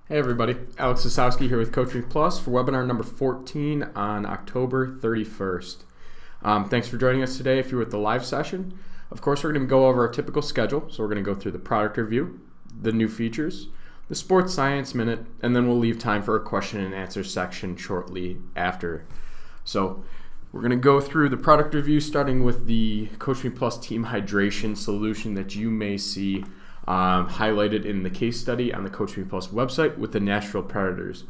Hey everybody, Alex Sosowski here with CoachMePlus for webinar number 14 on October 31st. Thanks for joining us today if you're with the live session. Of course, we're going to go over our typical schedule, so we're going to go through the product review, the new features, the sports science minute, and then we'll leave time for a question and answer section shortly after. So we're going to go through the product review starting with the CoachMePlus Team Hydration solution that you may see highlighted in the case study on the CoachMePlus website with the Nashville Predators.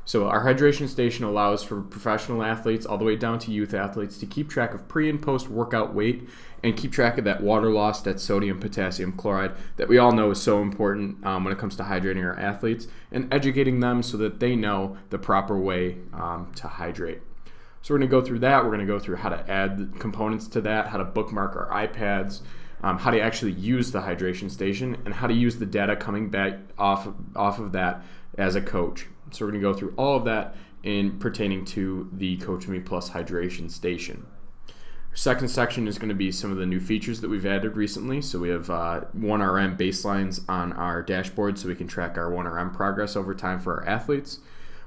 So our hydration station allows for professional athletes all the way down to youth athletes to keep track of pre and post workout weight and keep track of that water loss, that sodium potassium chloride that we all know is so important when it comes to hydrating our athletes and educating them so that they know the proper way to hydrate. So we're going to go through that. We're going to go through how to add components to that, how to bookmark our iPads, how to actually use the hydration station, and how to use the data coming back off of that as a coach. So we're going to go through all of that in pertaining to the CoachMePlus hydration station. Our second section is going to be some of the new features that we've added recently. So we have 1RM baselines on our dashboard so we can track our 1RM progress over time for our athletes.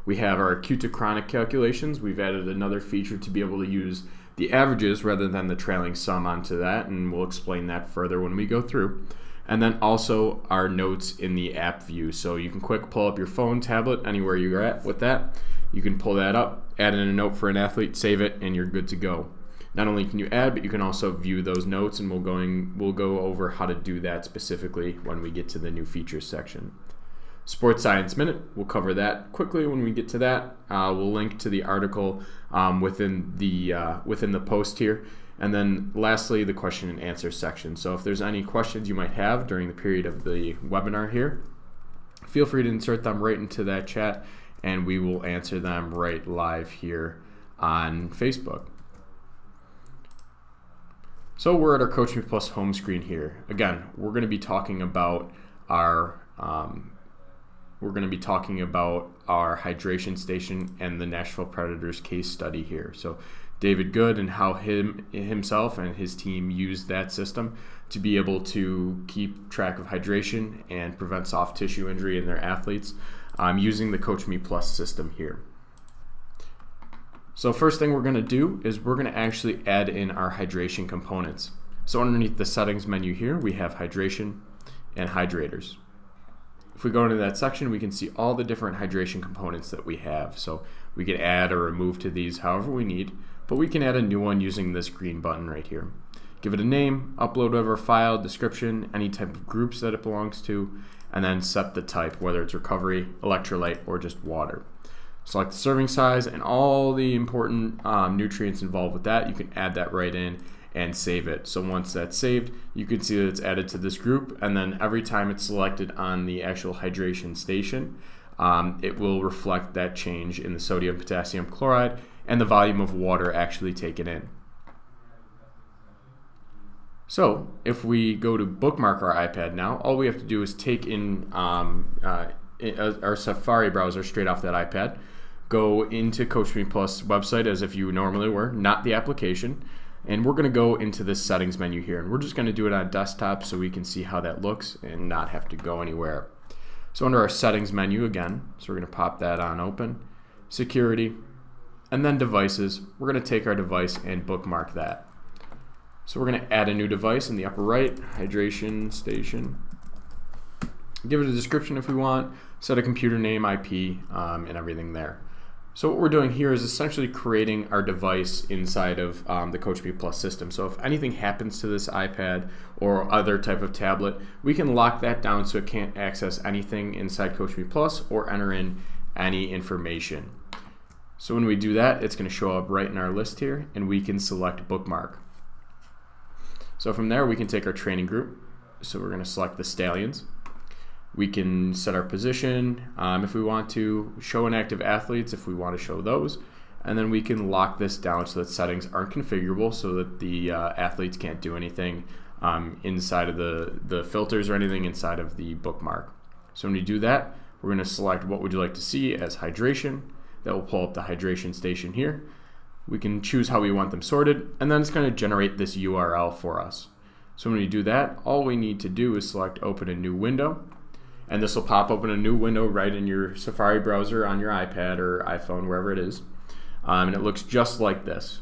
We have our acute to chronic calculations. We've added another feature to be able to use the averages rather than the trailing sum onto that, and we'll explain that further when we go through. And then also our notes in the app view. So you can quick pull up your phone, tablet, anywhere you're at with that. You can pull that up, add in a note for an athlete, save it, and you're good to go. Not only can you add, but you can also view those notes, and we'll go over how to do that specifically when we get to the new features section. Sports Science Minute, we'll cover that quickly when we get to that. We'll link to the article within the post here. And then lastly, the question and answer section. So if there's any questions you might have during the period of the webinar here, feel free to insert them right into that chat and we will answer them right live here on Facebook. So we're at our CoachMePlus home screen here. Again, we're going to be talking about our hydration station and the Nashville Predators case study here. So David Good and how himself and his team used that system to be able to keep track of hydration and prevent soft tissue injury in their athletes using the CoachMePlus system here. So first thing we're going to do is we're going to actually add in our hydration components. So underneath the settings menu here, we have hydration and hydrators. If we go into that section, we can see all the different hydration components that we have. So we can add or remove to these however we need, but we can add a new one using this green button right here. Give it a name, upload whatever file, description, any type of groups that it belongs to, and then set the type, whether it's recovery, electrolyte, or just water. Select the serving size and all the important nutrients involved with that. You can add that right in and save it. So once that's saved, you can see that it's added to this group, and then every time it's selected on the actual hydration station, it will reflect that change in the sodium potassium chloride and the volume of water actually taken in. So if we go to bookmark our iPad now, all we have to do is take in our Safari browser straight off that iPad, go into CoachMePlus website as if you normally were, not the application. And we're going to go into this settings menu here, and we're just going to do it on desktop so we can see how that looks and not have to go anywhere. So under our settings menu again, so we're going to pop that on open, security, and then devices. We're going to take our device and bookmark that. So we're going to add a new device in the upper right, hydration station. Give it a description if we want, set a computer name, IP, and everything there. So what we're doing here is essentially creating our device inside of the CoachMePlus system. So if anything happens to this iPad or other type of tablet, we can lock that down so it can't access anything inside CoachMePlus or enter in any information. So when we do that, it's going to show up right in our list here, and we can select bookmark. So from there, we can take our training group. So we're going to select the Stallions. We can set our position if we want to, show inactive athletes if we want to show those, and then we can lock this down so that settings aren't configurable so that the athletes can't do anything inside of the filters or anything inside of the bookmark. So when you do that, we're going to select what would you like to see as hydration. That will pull up the hydration station here. We can choose how we want them sorted, and then it's going to generate this URL for us. So when we do that, all we need to do is select open a new window, and this will pop up in a new window right in your Safari browser on your iPad or iPhone, wherever it is. And it looks just like this.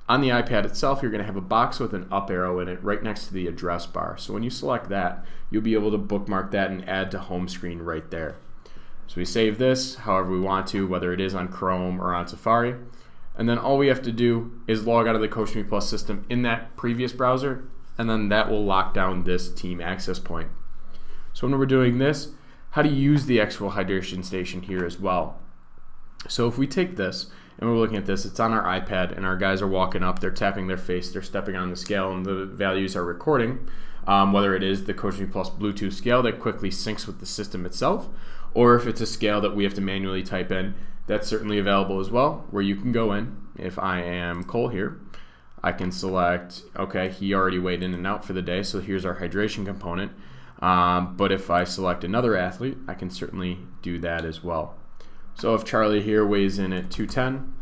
On the iPad itself, you're going to have a box with an up arrow in it right next to the address bar. So when you select that, you'll be able to bookmark that and add to home screen right there. So we save this however we want to, whether it is on Chrome or on Safari. And then all we have to do is log out of the CoachMePlus system in that previous browser, and then that will lock down this team access point. So when we're doing this, how to use the actual hydration station here as well. So if we take this, and we're looking at this, it's on our iPad, and our guys are walking up, they're tapping their face, they're stepping on the scale, and the values are recording, whether it is the CoachMePlus Bluetooth scale that quickly syncs with the system itself, or if it's a scale that we have to manually type in, that's certainly available as well, where you can go in. If I am Cole here, I can select, okay, he already weighed in and out for the day, so here's our hydration component. But if I select another athlete, I can certainly do that as well. So if Charlie here weighs in at 210,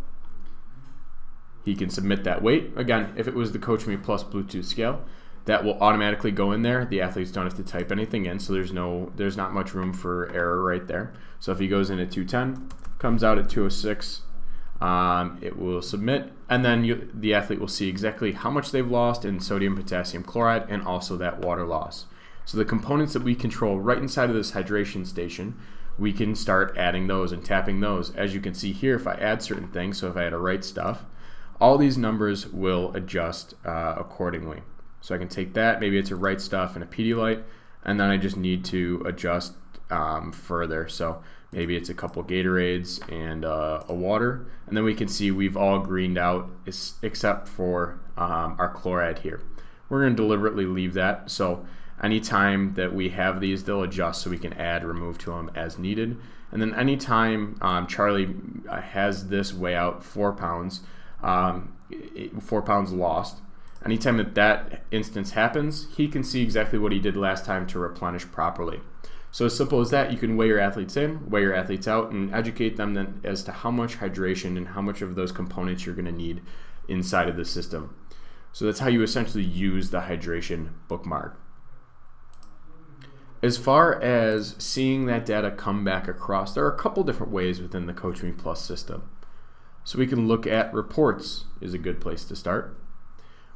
he can submit that weight. Again, if it was the CoachMePlus Bluetooth scale, that will automatically go in there. The athletes don't have to type anything in, so there's not much room for error right there. So if he goes in at 210, comes out at 206, it will submit, and then the athlete will see exactly how much they've lost in sodium, potassium chloride, and also that water loss. So the components that we control right inside of this hydration station, we can start adding those and tapping those. As you can see here, if I add certain things, so if I had to write stuff, all these numbers will adjust accordingly. So I can take that, maybe it's a write stuff and a Pedialyte, and then I just need to adjust further. So maybe it's a couple Gatorades and a water, and then we can see we've all greened out except for our chloride here. We're going to deliberately leave that, so anytime that we have these, they'll adjust so we can add, remove to them as needed. And then anytime Charlie has this weigh out 4 pounds, 4 pounds lost, anytime that instance happens, he can see exactly what he did last time to replenish properly. So as simple as that, you can weigh your athletes in, weigh your athletes out, and educate them then as to how much hydration and how much of those components you're going to need inside of the system. So that's how you essentially use the hydration bookmark. As far as seeing that data come back across, there are a couple different ways within the CoachMePlus system. So we can look at reports is a good place to start.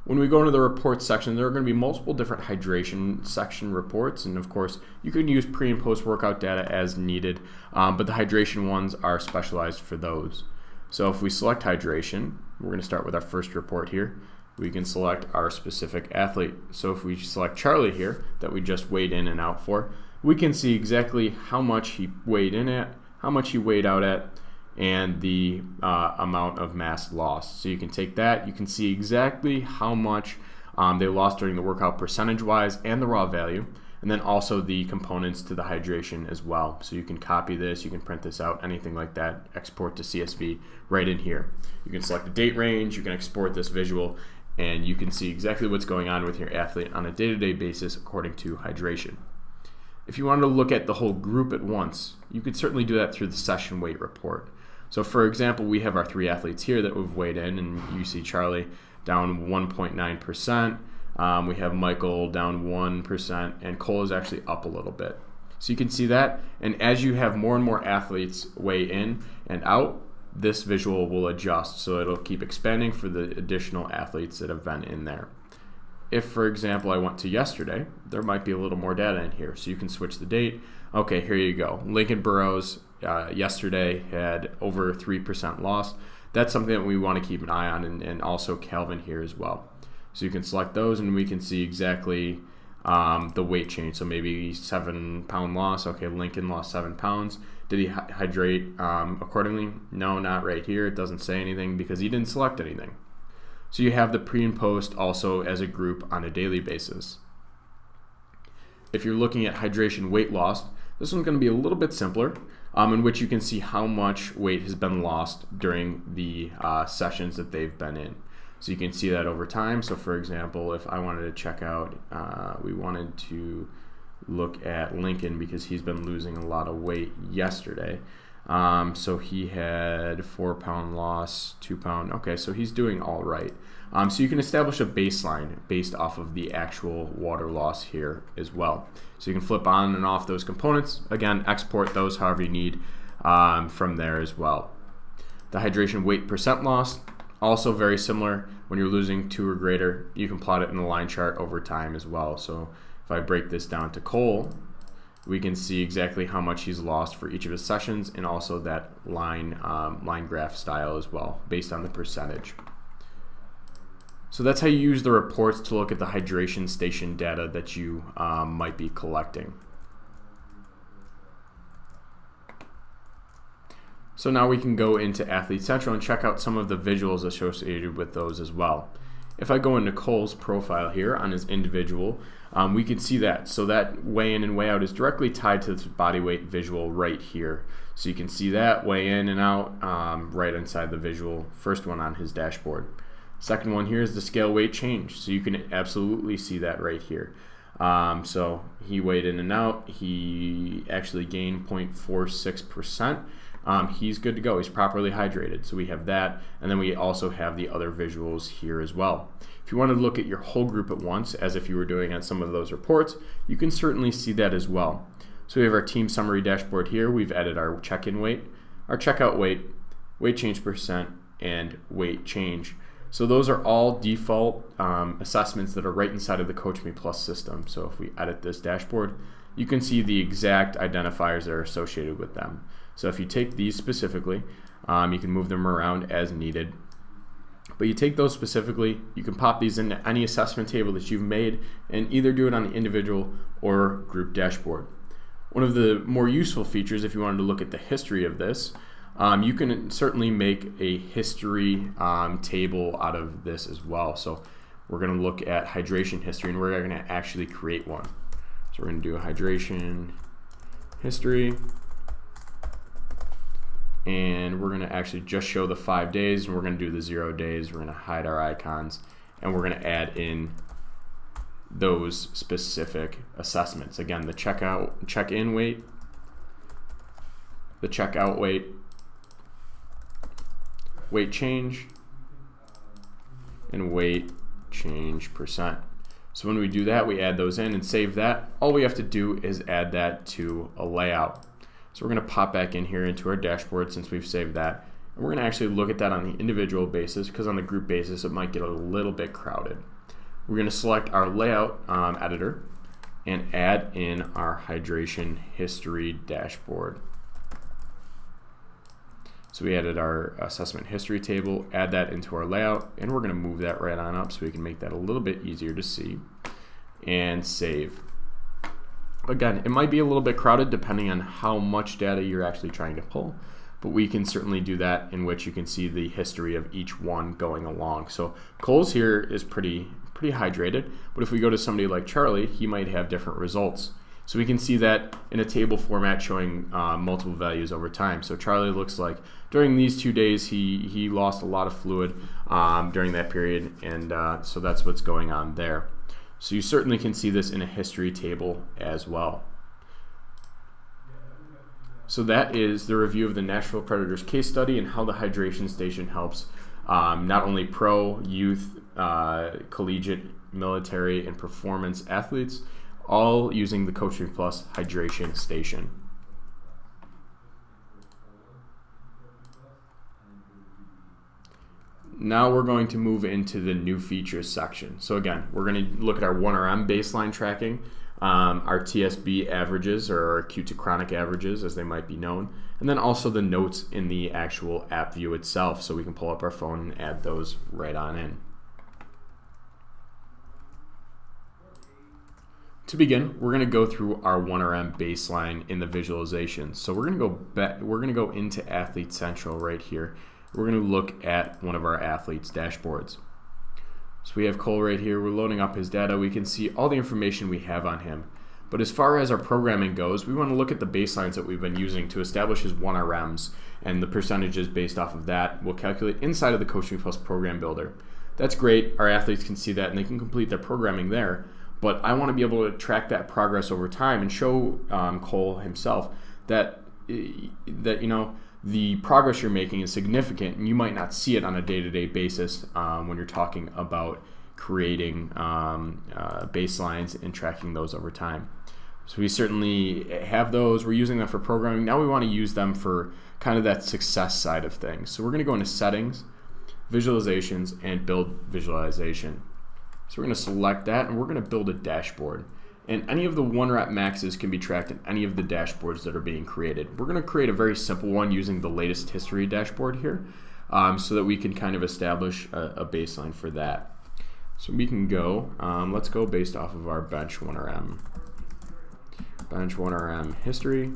When we go into the reports section, there are going to be multiple different hydration section reports, and of course you can use pre and post workout data as needed, but the hydration ones are specialized for those. So if we select hydration, we're going to start with our first report here. We can select our specific athlete. So if we select Charlie here, that we just weighed in and out for, we can see exactly how much he weighed in at, how much he weighed out at, and the amount of mass lost. So you can take that, you can see exactly how much they lost during the workout percentage-wise and the raw value, and then also the components to the hydration as well. So you can copy this, you can print this out, anything like that, export to CSV right in here. You can select a date range, you can export this visual, and you can see exactly what's going on with your athlete on a day-to-day basis according to hydration. If you wanted to look at the whole group at once, you could certainly do that through the session weight report. So for example, we have our 3 athletes here that we've weighed in, and you see Charlie down 1.9%, we have Michael down 1%, and Cole is actually up a little bit. So you can see that, and as you have more and more athletes weigh in and out, this visual will adjust, so it'll keep expanding for the additional athletes that have been in there. If, for example, I went to yesterday, there might be a little more data in here, so you can switch the date. Okay, here you go. Lincoln Burrows yesterday had over 3% loss. That's something that we want to keep an eye on, and also Calvin here as well. So you can select those, and we can see exactly the weight change. So maybe 7-pound loss. Okay, Lincoln lost 7 pounds. Did he hydrate accordingly? No, not right here. It doesn't say anything because he didn't select anything. So you have the pre and post also as a group on a daily basis. If you're looking at hydration weight loss, this one's going to be a little bit simpler, in which you can see how much weight has been lost during the sessions that they've been in. So you can see that over time. So for example, if I wanted to check out, we wanted to look at Lincoln because he's been losing a lot of weight yesterday. So he had 4-pound loss, 2-pound. Okay, so he's doing all right. So you can establish a baseline based off of the actual water loss here as well. So you can flip on and off those components. Again, export those however you need from there as well. The hydration weight percent loss, also very similar. When you're losing 2 or greater, you can plot it in a line chart over time as well. So if I break this down to Cole, we can see exactly how much he's lost for each of his sessions, and also that line graph style as well, based on the percentage. So that's how you use the reports to look at the hydration station data that you might be collecting. So now we can go into Athlete Central and check out some of the visuals associated with those as well. If I go into Cole's profile here on his individual, we can see that. So that weigh in and weigh out is directly tied to this body weight visual right here. So you can see that weigh in and out right inside the visual, first one on his dashboard. Second one here is the scale weight change. So you can absolutely see that right here. So he weighed in and out. He actually gained 0.46%. He's good to go. He's properly hydrated. So we have that, and then we also have the other visuals here as well. If you want to look at your whole group at once, as if you were doing on some of those reports, you can certainly see that as well. So we have our team summary dashboard here. We've added our check-in weight, our checkout weight, weight change percent, and weight change. So those are all default assessments that are right inside of the CoachMePlus system. So if we edit this dashboard, you can see the exact identifiers that are associated with them. So if you take these specifically, you can move them around as needed. But you take those specifically, you can pop these into any assessment table that you've made and either do it on the individual or group dashboard. One of the more useful features, if you wanted to look at the history of this, you can certainly make a history table out of this as well. So we're going to look at hydration history, and we're going to actually create one. So we're going to do a hydration history, and we're going to actually just show the 5 days, and we're going to do the 0 days. We're going to hide our icons, and we're going to add in those specific assessments. Again, the check-in weight, the checkout weight, weight change, and weight change percent. So when we do that, we add those in and save that. All we have to do is add that to a layout. So we're going to pop back in here into our dashboard since we've saved that. And we're going to actually look at that on the individual basis, because on the group basis it might get a little bit crowded. We're going to select our layout editor and add in our hydration history dashboard. So we added our assessment history table, add that into our layout, and we're going to move that right on up so we can make that a little bit easier to see, and save. Again, it might be a little bit crowded depending on how much data you're actually trying to pull, but we can certainly do that, in which you can see the history of each one going along. So Cole's here is pretty hydrated, but if we go to somebody like Charlie, he might have different results. So we can see that in a table format showing multiple values over time. So Charlie looks like during these 2 days he lost a lot of fluid during that period, and so that's what's going on there. So you certainly can see this in a history table as well. So that is the review of the Nashville Predators case study and how the hydration station helps not only pro, youth, collegiate, military, and performance athletes, all using the CoachMePlus hydration station. Now we're going to move into the new features section. So again, we're going to look at our 1RM baseline tracking, our TSB averages, or our acute to chronic averages as they might be known, and then also the notes in the actual app view itself, so we can pull up our phone and add those right on in. To begin, we're going to go through our 1RM baseline in the visualization. So we're going to go into Athlete Central right here. We're going to look at one of our athletes' dashboards. So we have Cole right here. We're loading up his data. We can see all the information we have on him. But as far as our programming goes, we want to look at the baselines that we've been using to establish his 1RMs, and the percentages based off of that we'll calculate inside of the CoachMePlus program builder. That's great. Our athletes can see that and they can complete their programming there. But I want to be able to track that progress over time and show Cole himself that that the progress you're making is significant, and you might not see it on a day-to-day basis when you're talking about creating baselines and tracking those over time. So we certainly have those. We're using them for programming. Now we want to use them for kind of that success side of things. So we're going to go into settings, visualizations, and build visualization. So we're going to select that, and we're going to build a dashboard. And any of the 1-rep maxes can be tracked in any of the dashboards that are being created. We're going to create a very simple one using the latest history dashboard here so that we can kind of establish a baseline for that. So we can go, let's go based off of our bench 1RM. Bench 1RM history.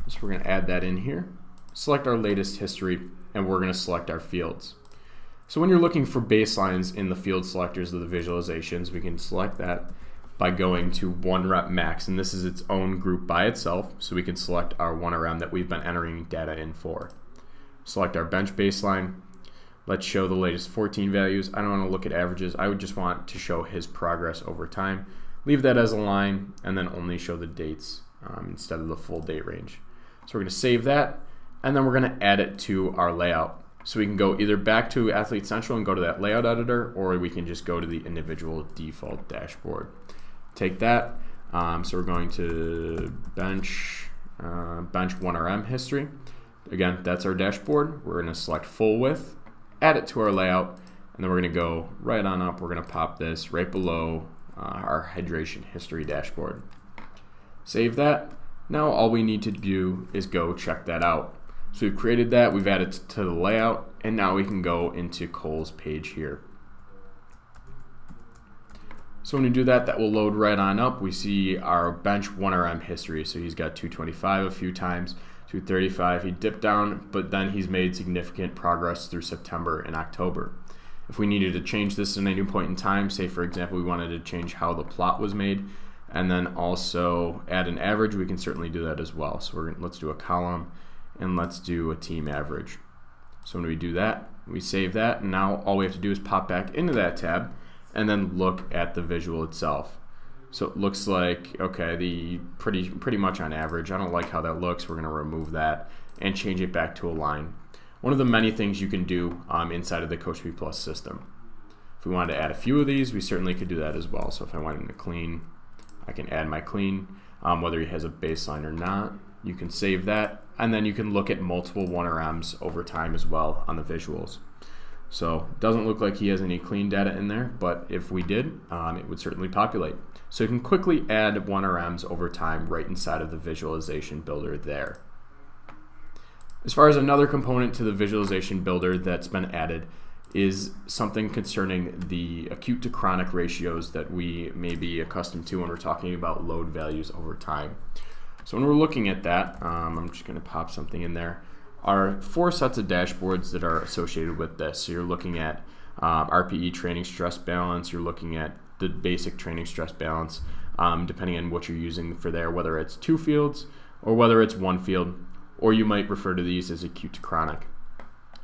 So we're going to add that in here. Select our latest history, and we're going to select our fields. So when you're looking for baselines in the field selectors of the visualizations, we can select that by going to 1-rep max, and this is its own group by itself, so we can select our 1RM that we've been entering data in for. Select our bench baseline. Let's show the latest 14 values. I don't want to look at averages. I would just want to show his progress over time. Leave that as a line, and then only show the dates instead of the full date range. So we're going to save that, and then we're going to add it to our layout. So we can go either back to Athlete Central and go to that layout editor, or we can just go to the individual default dashboard. Take that. So we're going to bench 1RM history. Again, that's our dashboard. We're going to select full width, add it to our layout, and then we're going to go right on up. We're going to pop this right below our hydration history dashboard. Save that. Now all we need to do is go check that out. So we've created that, we've added it to the layout, and now we can go into Cole's page here. So when we do that, that will load right on up. We see our bench 1RM history. So he's got 225 a few times, 235. He dipped down, but then he's made significant progress through September and October. If we needed to change this at any point in time, say for example we wanted to change how the plot was made, and then also add an average, we can certainly do that as well. So let's do a column, and let's do a team average. So when we do that, we save that, and now all we have to do is pop back into that tab and then look at the visual itself. So it looks like, okay, the pretty much on average. I don't like how that looks. We're going to remove that and change it back to a line. One of the many things you can do inside of the CoachMePlus system. If we wanted to add a few of these, we certainly could do that as well. So if I wanted to clean, I can add my clean, whether he has a baseline or not. You can save that, and then you can look at multiple 1RMs over time as well on the visuals. So it doesn't look like he has any clean data in there, but if we did, it would certainly populate. So you can quickly add 1RMs over time right inside of the visualization builder there. As far as another component to the visualization builder that's been added is something concerning the acute to chronic ratios that we may be accustomed to when we're talking about load values over time. So when we're looking at that, I'm just going to pop something in there. Are 4 sets of dashboards that are associated with this. So you're looking at RPE training stress balance, you're looking at the basic training stress balance, depending on what you're using for there, whether it's 2 fields or whether it's 1 field, or you might refer to these as acute to chronic.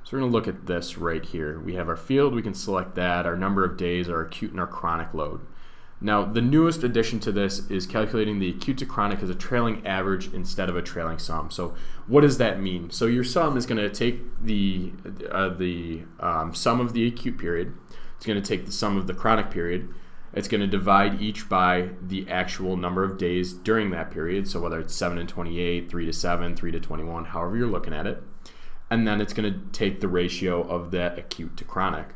So we're going to look at this right here. We have our field, we can select that, our number of days, our acute and our chronic load. Now, the newest addition to this is calculating the acute to chronic as a trailing average instead of a trailing sum. So what does that mean? So your sum is going to take the sum of the acute period. It's going to take the sum of the chronic period. It's going to divide each by the actual number of days during that period. So whether it's 7 and 28, 3 to 7, 3 to 21, however you're looking at it. And then it's going to take the ratio of that acute to chronic.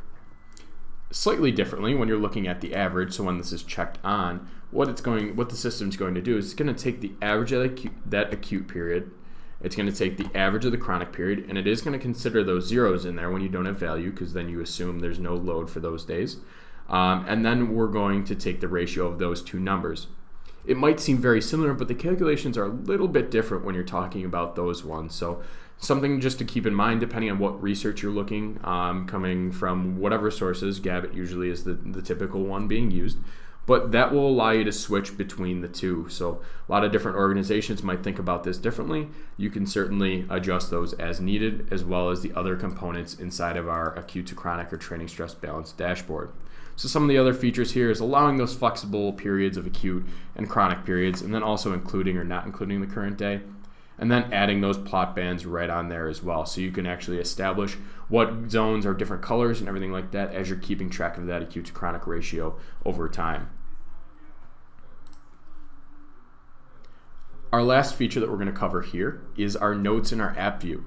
Slightly differently when you're looking at the average, so when this is checked on, what the system's going to do is it's going to take the average of that acute period, it's going to take the average of the chronic period, and it is going to consider those zeros in there when you don't have value, because then you assume there's no load for those days. And then we're going to take the ratio of those 2 numbers. It might seem very similar, but the calculations are a little bit different when you're talking about those ones. So something just to keep in mind, depending on what research you're looking, coming from whatever sources. Gabbett usually is the typical one being used. but that will allow you to switch between the two. So a lot of different organizations might think about this differently. You can certainly adjust those as needed, as well as the other components inside of our acute to chronic or training stress balance dashboard. So some of the other features here is allowing those flexible periods of acute and chronic periods, and then also including or not including the current day, and then adding those plot bands right on there as well. So you can actually establish what zones are different colors and everything like that as you're keeping track of that acute to chronic ratio over time. Our last feature that we're going to cover here is our notes in our app view.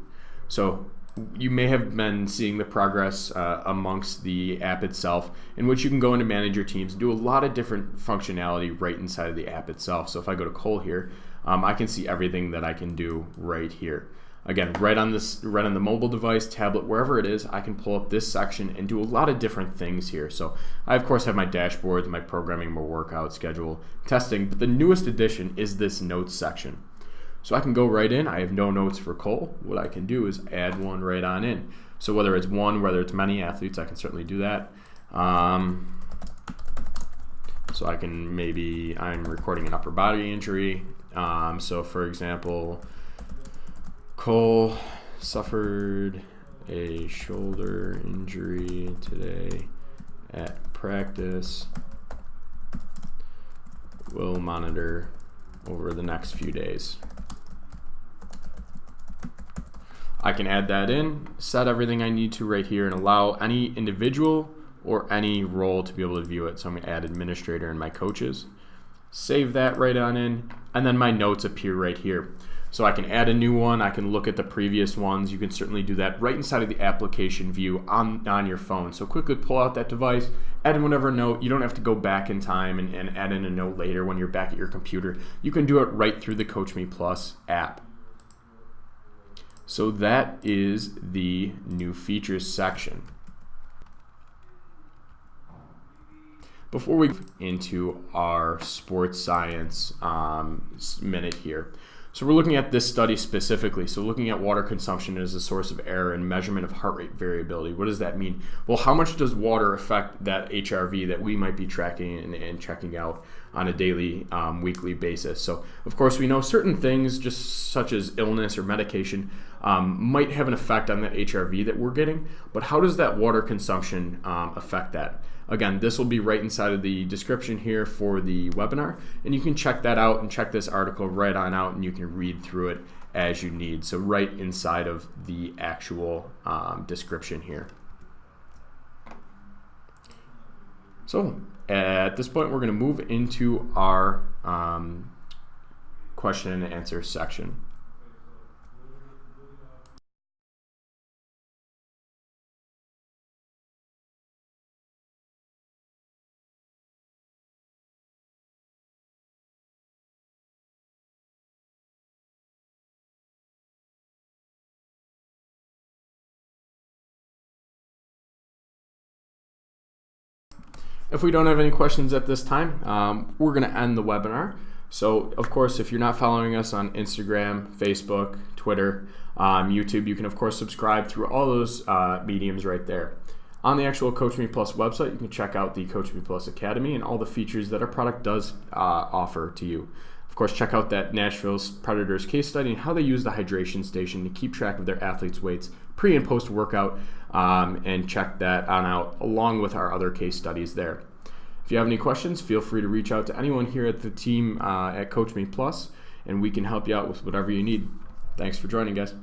So you may have been seeing the progress amongst the app itself, in which you can go in and manage your teams and do a lot of different functionality right inside of the app itself. So if I go to Cole here, I can see everything that I can do right here. Again, right on the mobile device, tablet, wherever it is, I can pull up this section and do a lot of different things here. So I of course have my dashboards, my programming, my workout schedule, testing, but the newest addition is this notes section. So I can go right in. I have no notes for Cole. What I can do is add one right on in. So whether it's one, whether it's many athletes, I can certainly do that. So I can I'm recording an upper body injury. So for example, Cole suffered a shoulder injury today at practice. We'll monitor over the next few days. I can add that in, set everything I need to right here, and allow any individual or any role to be able to view it. So I'm going to add administrator and my coaches. Save that right on in, and then my notes appear right here. So I can add a new one. I can look at the previous ones. You can certainly do that right inside of the application view on your phone. So quickly pull out that device, add in whatever note. You don't have to go back in time and add in a note later when you're back at your computer. You can do it right through the CoachMePlus app. So that is the new features section. Before we get into our sports science minute here, so we're looking at this study specifically. So looking at water consumption as a source of error and measurement of heart rate variability. What does that mean? Well, how much does water affect that HRV that we might be tracking and checking out on a daily, weekly basis? So of course we know certain things, just such as illness or medication, might have an effect on that HRV that we're getting, but how does that water consumption affect that? Again, this will be right inside of the description here for the webinar, and you can check that out and check this article right on out, and you can read through it as you need. So right inside of the actual description here. So at this point, we're going to move into our question and answer section. If we don't have any questions at this time, we're going to end the webinar. So, of course, if you're not following us on Instagram, Facebook, Twitter, YouTube, you can, of course, subscribe through all those mediums right there. On the actual CoachMePlus website, you can check out the CoachMePlus Academy and all the features that our product does offer to you. Of course, check out that Nashville Predators case study and how they use the hydration station to keep track of their athletes' weights pre and post workout, and check that on out along with our other case studies there. If you have any questions, feel free to reach out to anyone here at the team at CoachMePlus, and we can help you out with whatever you need. Thanks for joining, guys.